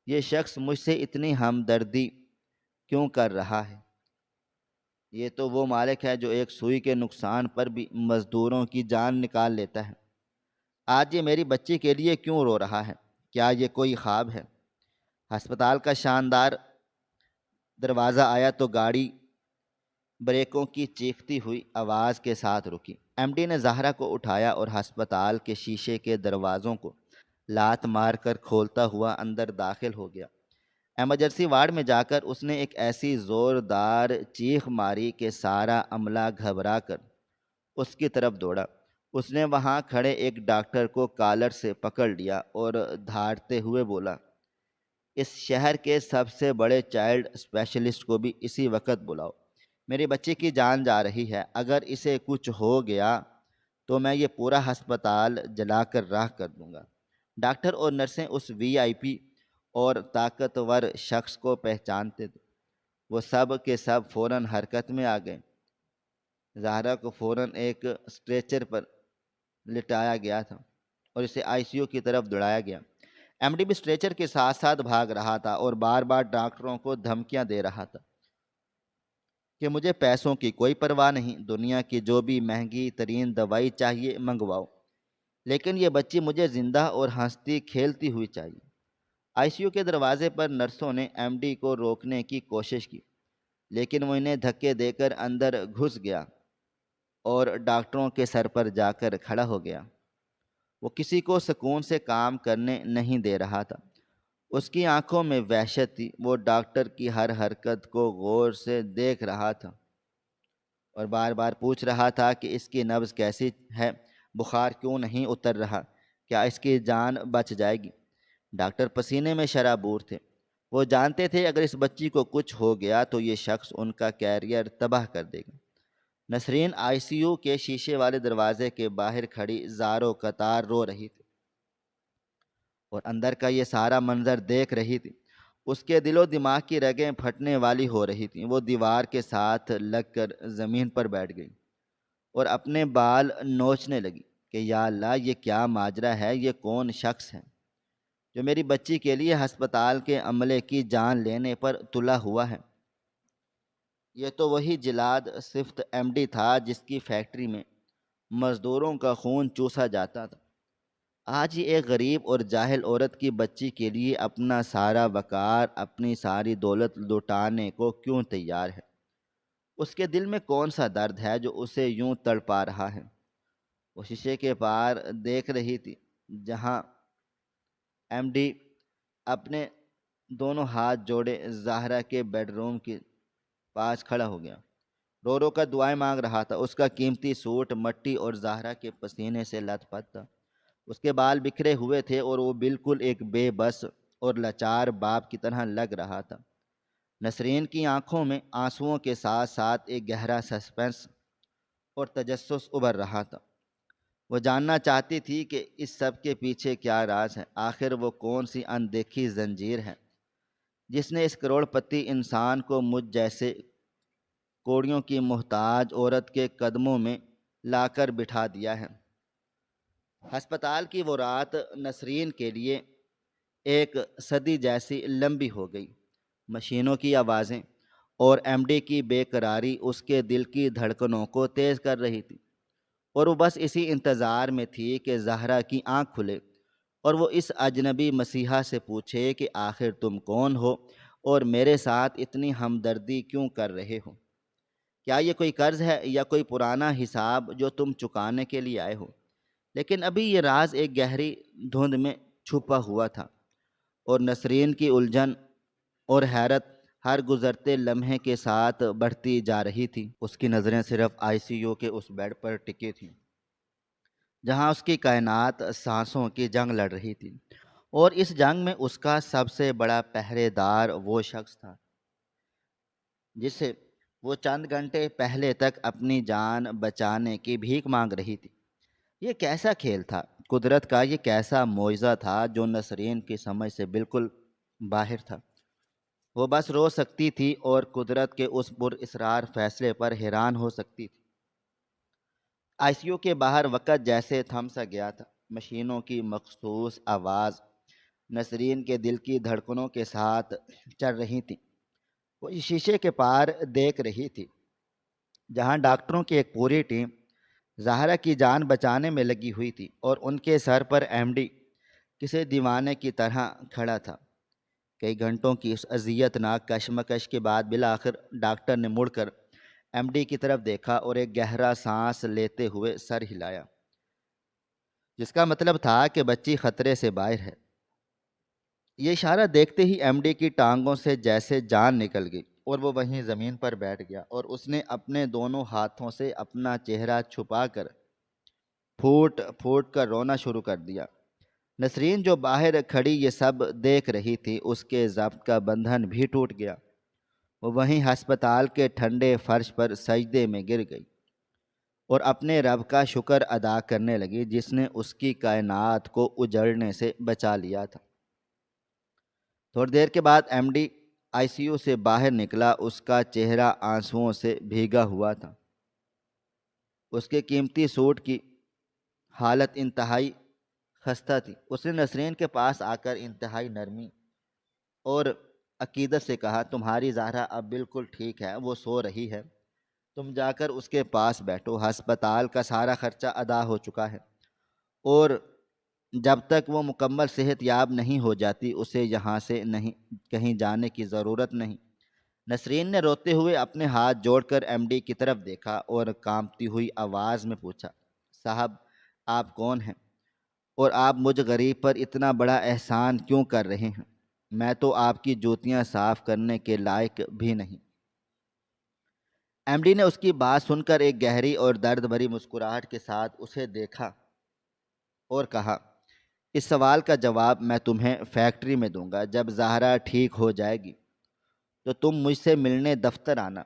یہ شخص مجھ سے اتنی ہمدردی کیوں کر رہا ہے؟ یہ تو وہ مالک ہے جو ایک سوئی کے نقصان پر بھی مزدوروں کی جان نکال لیتا ہے۔ آج یہ میری بچی کے لیے کیوں رو رہا ہے؟ کیا یہ کوئی خواب ہے؟ ہسپتال کا شاندار دروازہ آیا تو گاڑی بریکوں کی چیختی ہوئی آواز کے ساتھ رکی۔ ایم ڈی نے زہرا کو اٹھایا اور ہسپتال کے شیشے کے دروازوں کو لات مار کر کھولتا ہوا اندر داخل ہو گیا۔ ایمرجنسی وارڈ میں جا کر اس نے ایک ایسی زوردار چیخ ماری کہ سارا عملہ گھبرا کر اس کی طرف دوڑا۔ اس نے وہاں کھڑے ایک ڈاکٹر کو کالر سے پکڑ لیا اور دھاڑتے ہوئے بولا، اس شہر کے سب سے بڑے چائلڈ اسپیشلسٹ کو بھی اسی وقت بلاؤ، میری بچی کی جان جا رہی ہے، اگر اسے کچھ ہو گیا تو میں یہ پورا ہسپتال جلا کر راکھ کر دوں گا۔ ڈاکٹر اور نرسیں اس وی آئی پی اور طاقتور شخص کو پہچانتے تھے۔ وہ سب کے سب فوراً حرکت میں آ گئے۔ زہرا کو فوراً ایک اسٹریچر پر لٹایا گیا تھا اور اسے آئی سی یو کی طرف دوڑایا گیا۔ ایم ڈی بھی اسٹریچر کے ساتھ ساتھ بھاگ رہا تھا اور بار بار ڈاکٹروں کو دھمکیاں دے رہا تھا کہ مجھے پیسوں کی کوئی پرواہ نہیں، دنیا کی جو بھی مہنگی ترین دوائی چاہیے منگواؤ، لیکن یہ بچی مجھے زندہ اور ہنستی کھیلتی ہوئی چاہیے۔ آئی سی یو کے دروازے پر نرسوں نے ایم ڈی کو روکنے کی کوشش کی، لیکن وہ انہیں دھکے دے کر اندر گھس گیا اور ڈاکٹروں کے سر پر جا کر کھڑا ہو گیا۔ وہ کسی کو سکون سے کام کرنے نہیں دے رہا تھا۔ اس کی آنکھوں میں وحشت تھی۔ وہ ڈاکٹر کی ہر حرکت کو غور سے دیکھ رہا تھا اور بار بار پوچھ رہا تھا کہ اس کی نبض کیسی ہے، بخار کیوں نہیں اتر رہا، کیا اس کی جان بچ جائے گی؟ ڈاکٹر پسینے میں شرابور تھے۔ وہ جانتے تھے اگر اس بچی کو کچھ ہو گیا تو یہ شخص ان کا کیریئر تباہ کر دے گا۔ نسرین آئی سی یو کے شیشے والے دروازے کے باہر کھڑی زاروں قطار رو رہی تھی اور اندر کا یہ سارا منظر دیکھ رہی تھی۔ اس کے دل و دماغ کی رگیں پھٹنے والی ہو رہی تھیں۔ وہ دیوار کے ساتھ لگ کر زمین پر بیٹھ گئی اور اپنے بال نوچنے لگی کہ یا اللہ، یہ کیا ماجرا ہے؟ یہ کون شخص ہے جو میری بچی کے لیے ہسپتال کے عملے کی جان لینے پر تلا ہوا ہے؟ یہ تو وہی جلاد صفت ایم ڈی تھا جس کی فیکٹری میں مزدوروں کا خون چوسا جاتا تھا۔ آج یہ ایک غریب اور جاہل عورت کی بچی کے لیے اپنا سارا وقار، اپنی ساری دولت لٹانے کو کیوں تیار ہے؟ اس کے دل میں کون سا درد ہے جو اسے یوں تڑپا رہا ہے؟ وہ شیشے کے پار دیکھ رہی تھی جہاں ایم ڈی اپنے دونوں ہاتھ جوڑے زہرا کے بیڈ روم کے پاس کھڑا ہو گیا۔ رو رو کر دعائیں مانگ رہا تھا۔ اس کا قیمتی سوٹ مٹی اور زہرا کے پسینے سے لت پت تھا۔ اس کے بال بکھرے ہوئے تھے اور وہ بالکل ایک بے بس اور لاچار باپ کی طرح لگ رہا تھا۔ نسرین کی آنکھوں میں آنسوؤں کے ساتھ ساتھ ایک گہرا سسپنس اور تجسس ابھر رہا تھا۔ وہ جاننا چاہتی تھی کہ اس سب کے پیچھے کیا راز ہے۔ آخر وہ کون سی اندیکھی زنجیر ہے جس نے اس کروڑ پتی انسان کو مجھ جیسے کوڑیوں کی محتاج عورت کے قدموں میں لا کر بٹھا دیا ہے؟ ہسپتال کی وہ رات نسرین کے لیے ایک صدی جیسی لمبی ہو گئی۔ مشینوں کی آوازیں اور ایم ڈی کی بے قراری اس کے دل کی دھڑکنوں کو تیز کر رہی تھی اور وہ بس اسی انتظار میں تھی کہ زہرا کی آنکھ کھلے اور وہ اس اجنبی مسیحا سے پوچھے کہ آخر تم کون ہو اور میرے ساتھ اتنی ہمدردی کیوں کر رہے ہو؟ کیا یہ کوئی قرض ہے یا کوئی پرانا حساب جو تم چکانے کے لیے آئے ہو؟ لیکن ابھی یہ راز ایک گہری دھند میں چھپا ہوا تھا اور نسرین کی الجھن اور حیرت ہر گزرتے لمحے کے ساتھ بڑھتی جا رہی تھی۔ اس کی نظریں صرف آئی سی یو کے اس بیڈ پر ٹکی تھیں جہاں اس کی کائنات سانسوں کی جنگ لڑ رہی تھی، اور اس جنگ میں اس کا سب سے بڑا پہرے دار وہ شخص تھا جس سے وہ چند گھنٹے پہلے تک اپنی جان بچانے کی بھیک مانگ رہی تھی۔ یہ کیسا کھیل تھا، قدرت کا یہ کیسا معجزہ تھا جو نسرین کی سمجھ سے بالکل باہر تھا۔ وہ بس رو سکتی تھی اور قدرت کے اس پر اسرار فیصلے پر حیران ہو سکتی تھی۔ آئی سی یو کے باہر وقت جیسے تھم سا گیا تھا۔ مشینوں کی مخصوص آواز نسرین کے دل کی دھڑکنوں کے ساتھ چل رہی تھی۔ وہ شیشے کے پار دیکھ رہی تھی جہاں ڈاکٹروں کی ایک پوری ٹیم زہرا کی جان بچانے میں لگی ہوئی تھی، اور ان کے سر پر ایم ڈی کسی دیوانے کی طرح کھڑا تھا۔ کئی گھنٹوں کی اس اذیت ناک کشمکش کے بعد بالآخر ڈاکٹر نے مڑ کر ایم ڈی کی طرف دیکھا اور ایک گہرا سانس لیتے ہوئے سر ہلایا، جس کا مطلب تھا کہ بچی خطرے سے باہر ہے۔ یہ اشارہ دیکھتے ہی ایم ڈی کی ٹانگوں سے جیسے جان نکل گئی، اور وہ وہیں زمین پر بیٹھ گیا، اور اس نے اپنے دونوں ہاتھوں سے اپنا چہرہ چھپا کر پھوٹ پھوٹ کر رونا شروع کر دیا۔ نسرین جو باہر کھڑی یہ سب دیکھ رہی تھی، اس کے ضبط کا بندھن بھی ٹوٹ گیا۔ وہ وہیں ہسپتال کے ٹھنڈے فرش پر سجدے میں گر گئی اور اپنے رب کا شکر ادا کرنے لگی جس نے اس کی کائنات کو اجڑنے سے بچا لیا تھا۔ تھوڑی دیر کے بعد M D I C U سے باہر نکلا۔ اس کا چہرہ آنسوؤں سے بھیگا ہوا تھا۔ اس کے قیمتی سوٹ کی حالت انتہائی خستہ تھی۔ اس نے نسرین کے پاس آ کر انتہائی نرمی اور عقیدت سے کہا، تمہاری زہرا اب بالکل ٹھیک ہے، وہ سو رہی ہے، تم جا کر اس کے پاس بیٹھو، ہسپتال کا سارا خرچہ ادا ہو چکا ہے، اور جب تک وہ مکمل صحت یاب نہیں ہو جاتی اسے یہاں سے کہیں جانے کی ضرورت نہیں۔ نسرین نے روتے ہوئے اپنے ہاتھ جوڑ کر ایم ڈی کی طرف دیکھا اور کانپتی ہوئی آواز میں پوچھا، صاحب آپ کون ہیں، اور آپ مجھ غریب پر اتنا بڑا احسان کیوں کر رہے ہیں؟ میں تو آپ کی جوتیاں صاف کرنے کے لائق بھی نہیں۔ ایم ڈی نے اس کی بات سن کر ایک گہری اور درد بھری مسکراہٹ کے ساتھ اسے دیکھا اور کہا، اس سوال کا جواب میں تمہیں فیکٹری میں دوں گا۔ جب زہرا ٹھیک ہو جائے گی تو تم مجھ سے ملنے دفتر آنا۔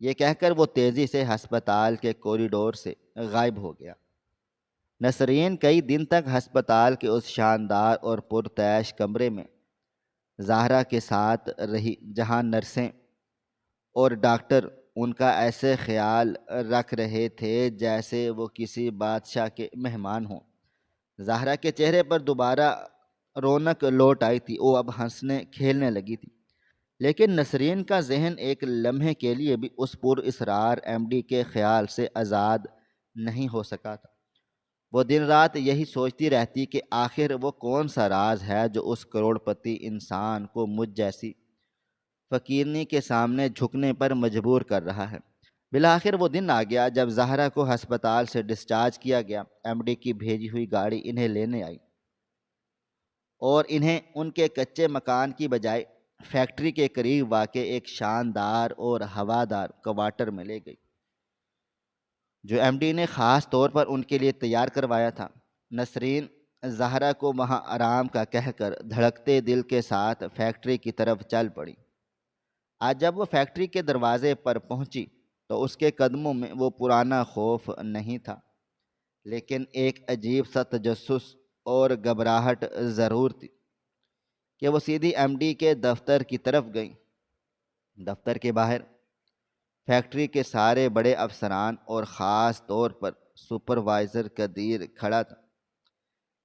یہ کہہ کر وہ تیزی سے ہسپتال کے کوریڈور سے غائب ہو گیا۔ نسرین کئی دن تک ہسپتال کے اس شاندار اور پرتعیش کمرے میں زہرا کے ساتھ رہی جہاں نرسیں اور ڈاکٹر ان کا ایسے خیال رکھ رہے تھے جیسے وہ کسی بادشاہ کے مہمان ہوں۔ زہرا کے چہرے پر دوبارہ رونق لوٹ آئی تھی، وہ اب ہنسنے کھیلنے لگی تھی، لیکن نسرین کا ذہن ایک لمحے کے لیے بھی اس پر اسرار ایم ڈی کے خیال سے آزاد نہیں ہو سکا تھا۔ وہ دن رات یہی سوچتی رہتی کہ آخر وہ کون سا راز ہے جو اس کروڑ پتی انسان کو مجھ جیسی فقیرنی کے سامنے جھکنے پر مجبور کر رہا ہے۔ بالآخر وہ دن آ گیا جب زہرا کو ہسپتال سے ڈسچارج کیا گیا۔ ایم ڈی کی بھیجی ہوئی گاڑی انہیں لینے آئی اور انہیں ان کے کچے مکان کی بجائے فیکٹری کے قریب واقع ایک شاندار اور ہوادار کوارٹر میں لے گئی جو ایم ڈی نے خاص طور پر ان کے لیے تیار کروایا تھا۔ نسرین زہرا کو وہاں آرام کا کہہ کر دھڑکتے دل کے ساتھ فیکٹری کی طرف چل پڑی۔ آج جب وہ فیکٹری کے دروازے پر پہنچی تو اس کے قدموں میں وہ پرانا خوف نہیں تھا، لیکن ایک عجیب سا تجسس اور گھبراہٹ ضرور تھی کہ وہ سیدھی ایم ڈی کے دفتر کی طرف گئیں۔ دفتر کے باہر فیکٹری کے سارے بڑے افسران اور خاص طور پر سپروائزر قدیر کھڑا تھا۔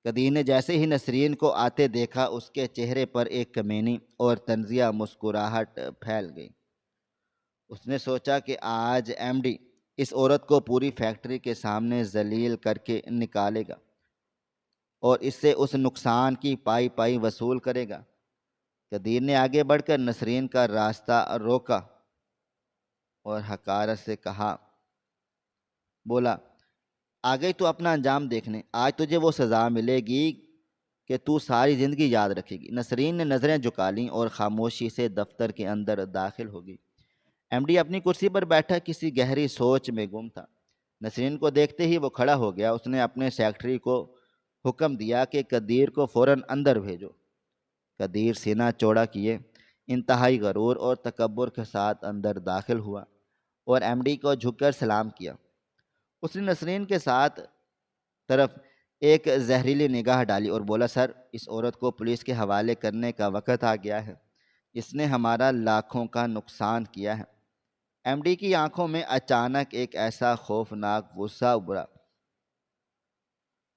قدیر نے جیسے ہی نسرین کو آتے دیکھا اس کے چہرے پر ایک کمینی اور طنزیہ مسکراہٹ پھیل گئی۔ اس نے سوچا کہ آج ایم ڈی اس عورت کو پوری فیکٹری کے سامنے ذلیل کر کے نکالے گا اور اس سے اس نقصان کی پائی پائی وصول کرے گا۔ قدیر نے آگے بڑھ کر نسرین کا راستہ روکا اور حقارت سے کہا، بولا، آ گئی تو اپنا انجام دیکھنے، آج تجھے وہ سزا ملے گی کہ تو ساری زندگی یاد رکھے گی۔ نسرین نے نظریں جھکا لیں اور خاموشی سے دفتر کے اندر داخل ہو گئی۔ ایم ڈی اپنی کرسی پر بیٹھا کسی گہری سوچ میں گم تھا۔ نسرین کو دیکھتے ہی وہ کھڑا ہو گیا۔ اس نے اپنے سیکرٹری کو حکم دیا کہ قدیر کو فوراً اندر بھیجو۔ قدیر سینہ چوڑا کیے انتہائی غرور اور تکبر کے ساتھ اندر داخل ہوا اور ایم ڈی کو جھک کر سلام کیا۔ اس نے نسرین کے ساتھ طرف ایک زہریلی نگاہ ڈالی اور بولا، سر، اس عورت کو پولیس کے حوالے کرنے کا وقت آ گیا ہے۔ اس نے ہمارا لاکھوں کا نقصان کیا ہے۔ ایم ڈی کی آنکھوں میں اچانک ایک ایسا خوفناک غصہ ابھرا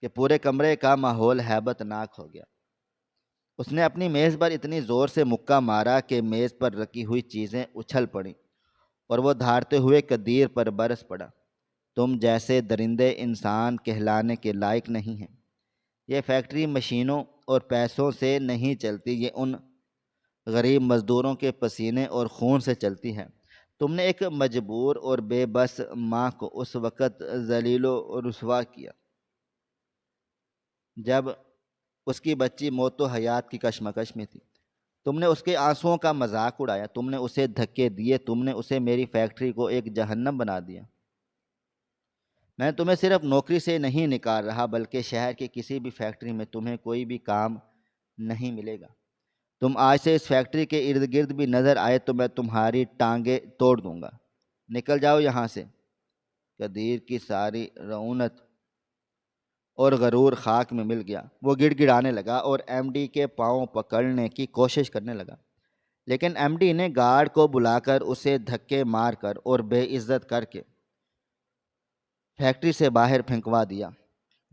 کہ پورے کمرے کا ماحول ہیبت ناک ہو گیا۔ اس نے اپنی میز پر اتنی زور سے مکہ مارا کہ میز پر رکھی ہوئی چیزیں اچھل پڑیں اور وہ دھاڑتے ہوئے قدیر پر برس پڑا۔ تم جیسے درندے انسان کہلانے کے لائق نہیں ہیں۔ یہ فیکٹری مشینوں اور پیسوں سے نہیں چلتی، یہ ان غریب مزدوروں کے پسینے اور خون سے چلتی ہے۔ تم نے ایک مجبور اور بے بس ماں کو اس وقت ذلیل و رسوا کیا جب اس کی بچی موت و حیات کی کشمکش میں تھی۔ تم نے اس کے آنسوؤں کا مذاق اڑایا، تم نے اسے دھکے دیے، تم نے اسے میری فیکٹری کو ایک جہنم بنا دیا۔ میں تمہیں صرف نوکری سے نہیں نکال رہا بلکہ شہر کی کسی بھی فیکٹری میں تمہیں کوئی بھی کام نہیں ملے گا۔ تم آج سے اس فیکٹری کے ارد گرد بھی نظر آئے تو میں تمہاری ٹانگیں توڑ دوں گا۔ نکل جاؤ یہاں سے۔ قدیر کی ساری رعونت اور غرور خاک میں مل گیا۔ وہ گڑ گڑانے لگا اور ایم ڈی کے پاؤں پکڑنے کی کوشش کرنے لگا، لیکن ایم ڈی نے گارڈ کو بلا کر اسے دھکے مار کر اور بے عزت کر کے فیکٹری سے باہر پھینکوا دیا۔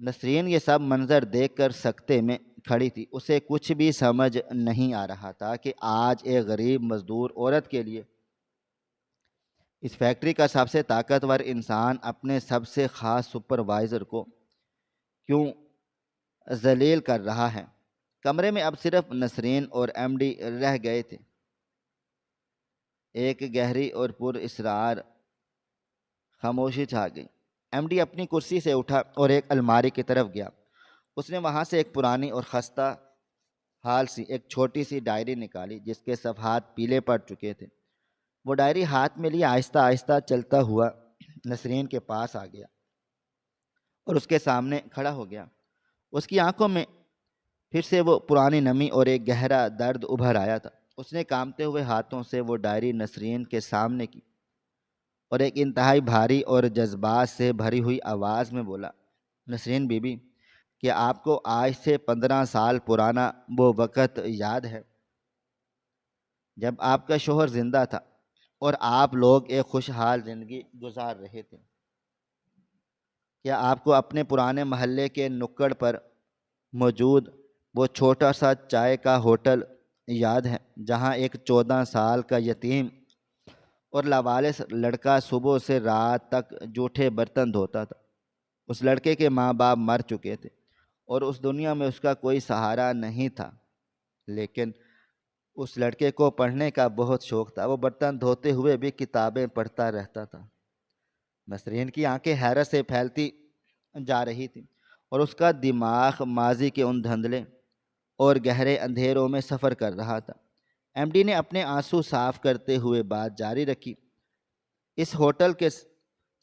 نسرین یہ سب منظر دیکھ کر سکتے میں کھڑی تھی۔ اسے کچھ بھی سمجھ نہیں آ رہا تھا کہ آج ایک غریب مزدور عورت کے لیے اس فیکٹری کا سب سے طاقتور انسان اپنے سب سے خاص سپروائزر کو کیوں ذلیل کر رہا ہے۔ کمرے میں اب صرف نسرین اور ایم ڈی رہ گئے تھے۔ ایک گہری اور پر اسرار خاموشی چھا گئی۔ ایم ڈی اپنی کرسی سے اٹھا اور ایک الماری کی طرف گیا۔ اس نے وہاں سے ایک پرانی اور خستہ حال سی ایک چھوٹی سی ڈائری نکالی جس کے صفحات پیلے پڑ چکے تھے۔ وہ ڈائری ہاتھ میں لیے آہستہ آہستہ چلتا ہوا نسرین کے پاس آ گیا اور اس کے سامنے کھڑا ہو گیا۔ اس کی آنکھوں میں پھر سے وہ پرانی نمی اور ایک گہرا درد ابھر آیا تھا۔ اس نے کانپتے ہوئے ہاتھوں سے وہ ڈائری نسرین کے سامنے کی اور ایک انتہائی بھاری اور جذبات سے بھری ہوئی آواز میں بولا، نسرین بی بی، کیا آپ کو آج سے 15 سال پرانا وہ وقت یاد ہے جب آپ کا شوہر زندہ تھا اور آپ لوگ ایک خوشحال زندگی گزار رہے تھے؟ کیا آپ کو اپنے پرانے محلے کے نکڑ پر موجود وہ چھوٹا سا چائے کا ہوٹل یاد ہے جہاں ایک 14 سال کا یتیم اور لاوارث لڑکا صبح سے رات تک جوٹھے برتن دھوتا تھا؟ اس لڑکے کے ماں باپ مر چکے تھے اور اس دنیا میں اس کا کوئی سہارا نہیں تھا، لیکن اس لڑکے کو پڑھنے کا بہت شوق تھا۔ وہ برتن دھوتے ہوئے بھی کتابیں پڑھتا رہتا تھا۔ نسرین کی آنکھیں حیرت سے پھیلتی جا رہی تھیں اور اس کا دماغ ماضی کے ان دھندلے اور گہرے اندھیروں میں سفر کر رہا تھا۔ ایم ڈی نے اپنے آنسو صاف کرتے ہوئے بات جاری رکھی، اس ہوٹل کے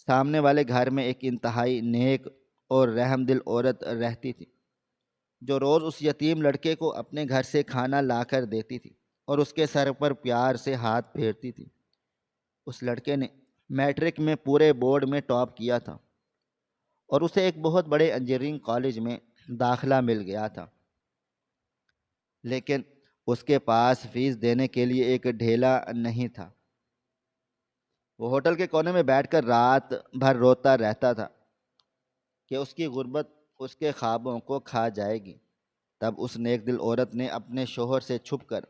سامنے والے گھر میں ایک انتہائی نیک اور رحم دل عورت رہتی تھی جو روز اس یتیم لڑکے کو اپنے گھر سے کھانا لا کر دیتی تھی اور اس کے سر پر پیار سے ہاتھ پھیرتی تھی۔ اس لڑکے نے میٹرک میں پورے بورڈ میں ٹاپ کیا تھا اور اسے ایک بہت بڑے انجینئرنگ کالج میں داخلہ مل گیا تھا، لیکن اس کے پاس فیس دینے کے لیے ایک ڈھیلا نہیں تھا۔ وہ ہوٹل کے کونے میں بیٹھ کر رات بھر روتا رہتا تھا کہ اس کی غربت اس کے خوابوں کو کھا جائے گی۔ تب اس نیک دل عورت نے اپنے شوہر سے چھپ کر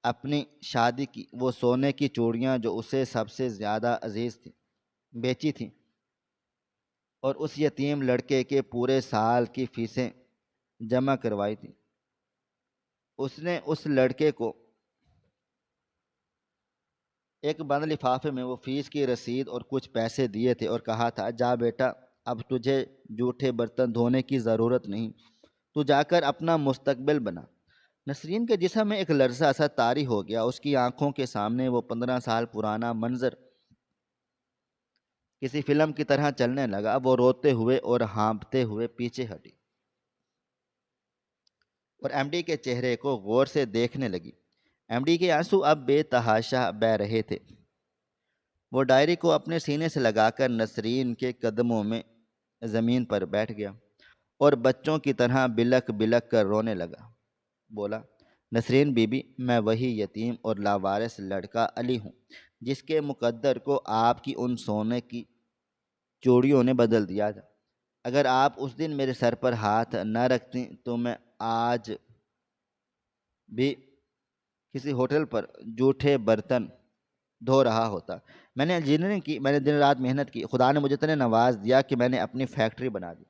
اپنی شادی کی وہ سونے کی چوڑیاں جو اسے سب سے زیادہ عزیز تھیں بیچی تھیں اور اس یتیم لڑکے کے پورے سال کی فیسیں جمع کروائی تھیں۔ اس نے اس لڑکے کو ایک بند لفافے میں وہ فیس کی رسید اور کچھ پیسے دیے تھے اور کہا تھا، جا بیٹا، اب تجھے جھوٹے برتن دھونے کی ضرورت نہیں، تو جا کر اپنا مستقبل بنا۔ نسرین کے جسم میں ایک لرزہ سا طاری ہو گیا۔ اس کی آنکھوں کے سامنے وہ 15 سال پرانا منظر کسی فلم کی طرح چلنے لگا۔ وہ روتے ہوئے اور ہانپتے ہوئے پیچھے ہٹی اور ایم ڈی کے چہرے کو غور سے دیکھنے لگی۔ ایم ڈی کے آنسو اب بے تحاشا بہہ رہے تھے۔ وہ ڈائری کو اپنے سینے سے لگا کر نسرین کے قدموں میں زمین پر بیٹھ گیا اور بچوں کی طرح بلک بلک کر رونے لگا۔ بولا، نسرین بی بی، میں وہی یتیم اور لاوارث لڑکا علی ہوں جس کے مقدر کو آپ کی ان سونے کی چوڑیوں نے بدل دیا تھا۔ اگر آپ اس دن میرے سر پر ہاتھ نہ رکھتیں تو میں آج بھی کسی ہوٹل پر جھوٹے برتن دھو رہا ہوتا۔ میں نے انجینئرنگ کی، میں نے دن رات محنت کی، خدا نے مجھے اتنے نواز دیا کہ میں نے اپنی فیکٹری بنا دی۔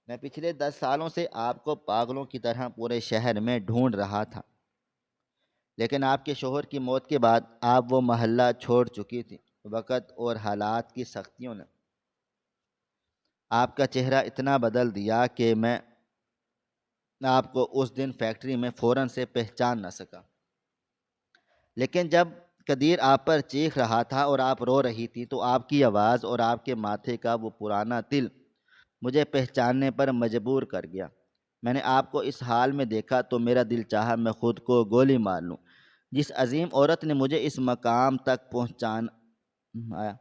میں پچھلے 10 سالوں سے آپ کو پاگلوں کی طرح پورے شہر میں ڈھونڈ رہا تھا، لیکن آپ کے شوہر کی موت کے بعد آپ وہ محلہ چھوڑ چکی تھی۔ وقت اور حالات کی سختیوں نے آپ کا چہرہ اتنا بدل دیا کہ میں آپ کو اس دن فیکٹری میں فوراً سے پہچان نہ سکا۔ لیکن جب قدیر آپ پر چیخ رہا تھا اور آپ رو رہی تھی تو آپ کی آواز اور آپ کے ماتھے کا وہ پرانا تل مجھے پہچاننے پر مجبور کر گیا۔ میں نے آپ کو اس حال میں دیکھا تو میرا دل چاہا میں خود کو گولی مار لوں۔ جس عظیم عورت نے مجھے اس مقام تک پہنچایا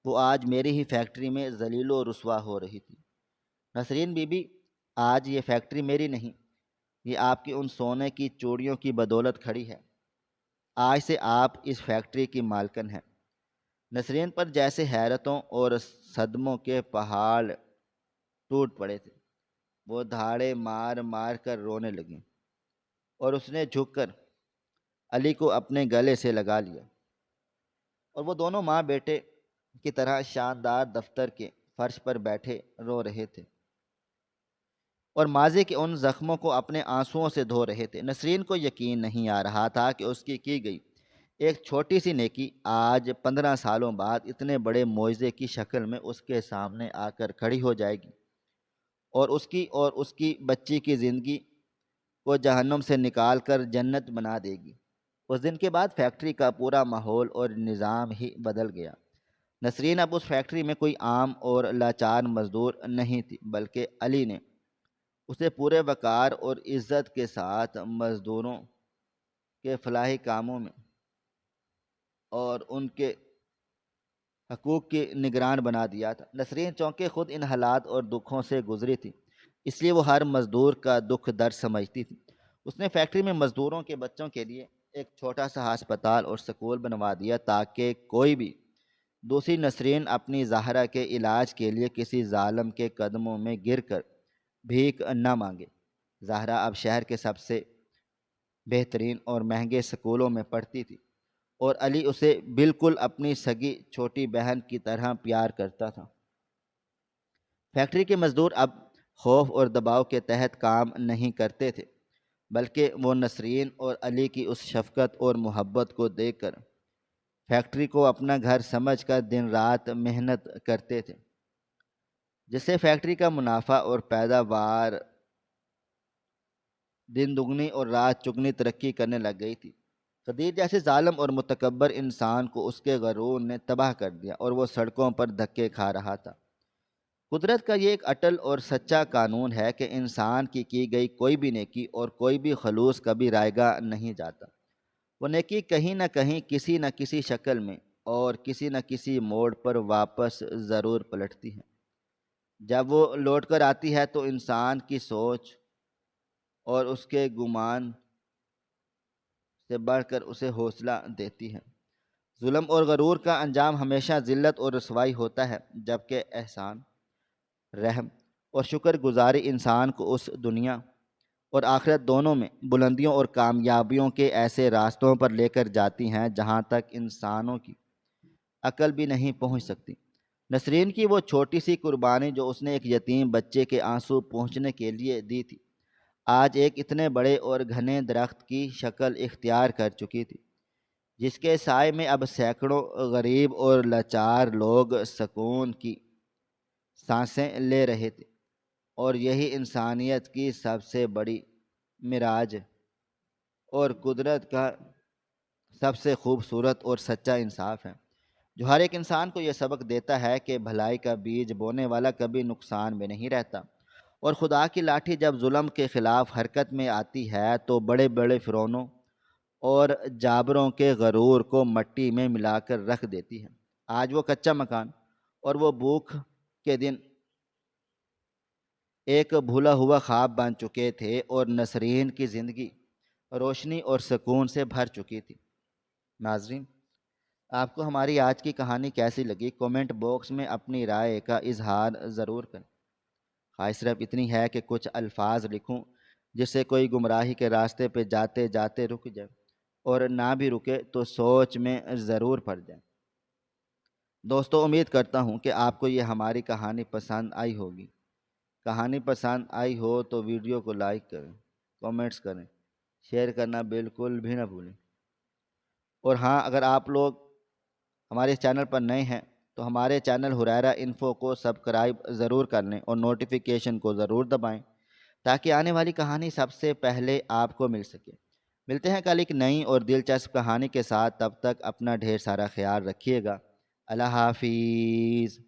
وہ آج میری ہی فیکٹری میں ذلیل و رسوا ہو رہی تھی۔ نسرین بی بی، آج یہ فیکٹری میری نہیں، یہ آپ کی ان سونے کی چوڑیوں کی بدولت کھڑی ہے۔ آج سے آپ اس فیکٹری کی مالکن ہیں۔ نسرین پر جیسے حیرتوں اور صدموں کے پہاڑ ٹوٹ پڑے تھے۔ وہ دھاڑے مار مار کر رونے لگیں اور اس نے جھک کر علی کو اپنے گلے سے لگا لیا، اور وہ دونوں ماں بیٹے کی طرح شاندار دفتر کے فرش پر بیٹھے رو رہے تھے اور ماضی کے ان زخموں کو اپنے آنسوؤں سے دھو رہے تھے۔ نسرین کو یقین نہیں آ رہا تھا کہ اس کی گئی ایک چھوٹی سی نیکی آج 15 سالوں بعد اتنے بڑے معجزے کی شکل میں اس کے سامنے آ کر کھڑی ہو جائے گی اور اس کی بچی کی زندگی کو جہنم سے نکال کر جنت بنا دے گی۔ اس دن کے بعد فیکٹری کا پورا ماحول اور نظام ہی بدل گیا۔ نسرین اب اس فیکٹری میں کوئی عام اور لاچار مزدور نہیں تھی، بلکہ علی نے اسے پورے وقار اور عزت کے ساتھ مزدوروں کے فلاحی کاموں میں اور ان کے حقوق کی نگران بنا دیا تھا۔ نسرین چونکہ خود ان حالات اور دکھوں سے گزری تھی، اس لیے وہ ہر مزدور کا دکھ درد سمجھتی تھی۔ اس نے فیکٹری میں مزدوروں کے بچوں کے لیے ایک چھوٹا سا ہسپتال اور سکول بنوا دیا تاکہ کوئی بھی دوسری نسرین اپنی زہرا کے علاج کے لیے کسی ظالم کے قدموں میں گر کر بھیک نہ مانگے۔ زہرا اب شہر کے سب سے بہترین اور مہنگے سکولوں میں پڑھتی تھی اور علی اسے بالکل اپنی سگی چھوٹی بہن کی طرح پیار کرتا تھا۔ فیکٹری کے مزدور اب خوف اور دباؤ کے تحت کام نہیں کرتے تھے، بلکہ وہ نسرین اور علی کی اس شفقت اور محبت کو دیکھ کر فیکٹری کو اپنا گھر سمجھ کر دن رات محنت کرتے تھے، جس سے فیکٹری کا منافع اور پیداوار دن دگنی اور رات چگنی ترقی کرنے لگ گئی تھی۔ قدیر جیسے ظالم اور متکبر انسان کو اس کے غرور نے تباہ کر دیا اور وہ سڑکوں پر دھکے کھا رہا تھا۔ قدرت کا یہ ایک اٹل اور سچا قانون ہے کہ انسان کی گئی کوئی بھی نیکی اور کوئی بھی خلوص کبھی رائے گاہ نہیں جاتا۔ وہ نیکی کہیں نہ کہیں کسی نہ کسی شکل میں اور کسی نہ کسی موڑ پر واپس ضرور پلٹتی ہے۔ جب وہ لوٹ کر آتی ہے تو انسان کی سوچ اور اس کے گمان سے بڑھ کر اسے حوصلہ دیتی ہے۔ ظلم اور غرور کا انجام ہمیشہ ذلت اور رسوائی ہوتا ہے، جبکہ احسان، رحم اور شکر گزاری انسان کو اس دنیا اور آخرت دونوں میں بلندیوں اور کامیابیوں کے ایسے راستوں پر لے کر جاتی ہیں جہاں تک انسانوں کی عقل بھی نہیں پہنچ سکتی۔ نسرین کی وہ چھوٹی سی قربانی جو اس نے ایک یتیم بچے کے آنسو پہنچنے کے لیے دی تھی، آج ایک اتنے بڑے اور گھنے درخت کی شکل اختیار کر چکی تھی، جس کے سائے میں اب سینکڑوں غریب اور لاچار لوگ سکون کی سانسیں لے رہے تھے۔ اور یہی انسانیت کی سب سے بڑی معراج اور قدرت کا سب سے خوبصورت اور سچا انصاف ہے۔ جو ہر ایک انسان کو یہ سبق دیتا ہے کہ بھلائی کا بیج بونے والا کبھی نقصان میں نہیں رہتا، اور خدا کی لاٹھی جب ظلم کے خلاف حرکت میں آتی ہے تو بڑے بڑے فرعونوں اور جابروں کے غرور کو مٹی میں ملا کر رکھ دیتی ہے۔ آج وہ کچا مکان اور وہ بھوک کے دن ایک بھولا ہوا خواب بن چکے تھے، اور نسرین کی زندگی روشنی اور سکون سے بھر چکی تھی۔ ناظرین، آپ کو ہماری آج کی کہانی کیسی لگی؟ کومنٹ باکس میں اپنی رائے کا اظہار ضرور کریں۔ خواہش صرف اتنی ہے کہ کچھ الفاظ لکھوں جس سے کوئی گمراہی کے راستے پہ جاتے جاتے رک جائے، اور نہ بھی رکے تو سوچ میں ضرور پڑ جائے۔ دوستو، امید کرتا ہوں کہ آپ کو یہ ہماری کہانی پسند آئی ہوگی۔ کہانی پسند آئی ہو تو ویڈیو کو لائک کریں، کومنٹس کریں، شیئر کرنا بالکل بھی نہ بھولیں۔ اور ہاں، اگر آپ لوگ ہمارے اس چینل پر نئے ہیں تو ہمارے چینل حریرہ انفو کو سبسکرائب ضرور کر لیں اور نوٹیفیکیشن کو ضرور دبائیں تاکہ آنے والی کہانی سب سے پہلے آپ کو مل سکے۔ ملتے ہیں کل ایک نئی اور دلچسپ کہانی کے ساتھ، تب تک اپنا ڈھیر سارا خیال رکھیے گا۔ اللہ حافظ۔